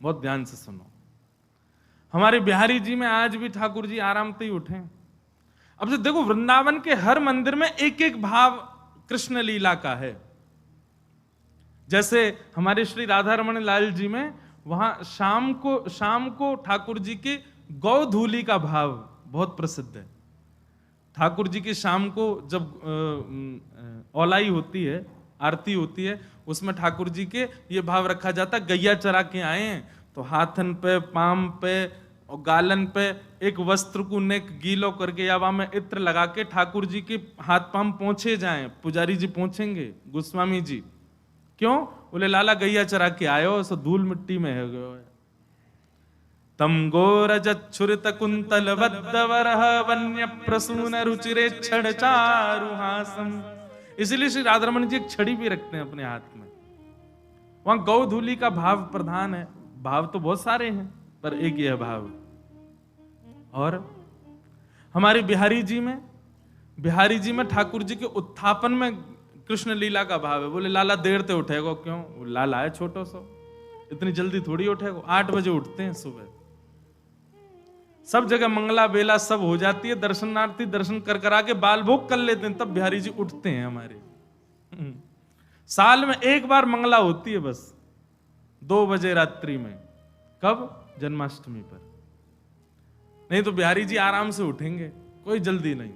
बहुत ध्यान से सुनो। हमारे बिहारी जी में आज भी ठाकुर जी आराम से ही उठे। अब जो देखो, वृंदावन के हर मंदिर में एक एक भाव कृष्ण लीला का है। जैसे हमारे श्री राधा रमण लाल जी में वहां शाम को ठाकुर जी के गौधूली का भाव बहुत प्रसिद्ध है। ठाकुर जी की शाम को जब औलाई होती है, आरती होती है, उसमें ठाकुर जी के ये भाव रखा जाता, गैया चरा के आए हैं तो हाथन पे, पाम पे और गालन पे एक वस्त्र को नेक गीलो करके या वहां में इत्र लगा के ठाकुर जी के हाथ पाम पोंछे जाएं। पुजारी जी पोंछेंगे, गोस्वामी जी। क्यों? बोले लाला गैया चरा के आयो, सो धूल मिट्टी में है गयो। तम गोरजच्छुरित कुंतल बद्धवरह वन्य प्रसून रुचिरे छड़ चारुहासम। इसलिए श्री राधारमण जी एक छड़ी भी रखते हैं अपने हाथ में। वहां गौधूली का भाव प्रधान है। भाव तो बहुत सारे हैं पर एक यह भाव। और हमारे बिहारी जी में ठाकुर जी के उत्थापन में कृष्ण लीला का भाव है। बोले लाला देर से उठेगा क्यों? लाला है छोटो सो, इतनी जल्दी थोड़ी उठेगा। 8 बजे उठते हैं सुबह। सब जगह मंगला बेला सब हो जाती है, दर्शनार्थी दर्शन कर करा के बाल भोग कर लेते हैं, तब बिहारी जी उठते हैं हमारे। साल में एक बार मंगला होती है बस, 2 बजे रात्रि में। कब? जन्माष्टमी पर। नहीं तो बिहारी जी आराम से उठेंगे, कोई जल्दी नहीं।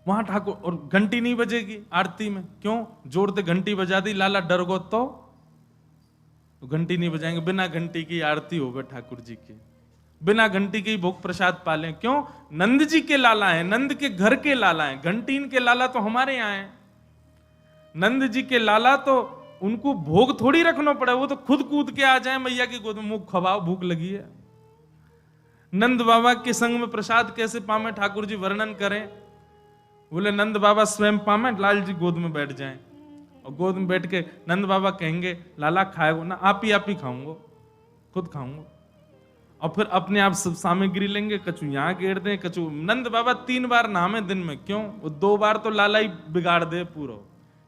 वहां ठाकुर, और घंटी नहीं बजेगी आरती में। क्यों? जोर से घंटी बजा दी, लाला डर गो तो घंटी नहीं बजाएंगे। बिना घंटी की आरती होगा ठाकुर जी की, बिना घंटी के ही भोग प्रसाद पालें। क्यों? नंद जी के लाला हैं, नंद के घर के लाला हैं। घंटी इनके लाला तो हमारे यहाँ हैं। नंद जी के लाला तो उनको भोग थोड़ी रखना पड़े, वो तो खुद कूद के आ जाए मैया की गोद में, मुंह खवाओ भूख लगी है। नंद बाबा के संग में प्रसाद कैसे पावे ठाकुर जी वर्णन करें। बोले नंद बाबा स्वयं पावे, लाल जी गोद में बैठ जाएं और गोद में बैठ के नंद बाबा कहेंगे लाला खाएगो ना? आप ही खाऊंगो, खुद खाऊंगो। और फिर अपने आप सब सामग्री लेंगे, कछु यहाँ गेर दें, कछु। नंद बाबा 3 बार नहामे दिन में। क्यों? वो 2 बार तो लाला ही बिगाड़ दे पूरा।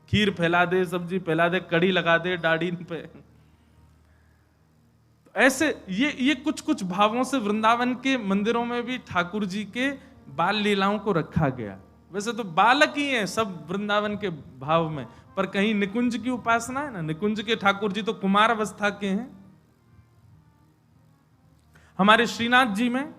खीर फैला दे, सब्जी फैला दे, कड़ी लगा दे दाढ़ी पे। ऐसे ये कुछ भावों से वृंदावन के मंदिरों में भी ठाकुर जी के बाल लीलाओं को रखा गया। वैसे तो बालक ही हैं सब वृंदावन के भाव में, पर कहीं निकुंज की उपासना है ना। निकुंज के ठाकुर जी तो कुमार अवस्था के हैं। हमारे श्रीनाथ जी में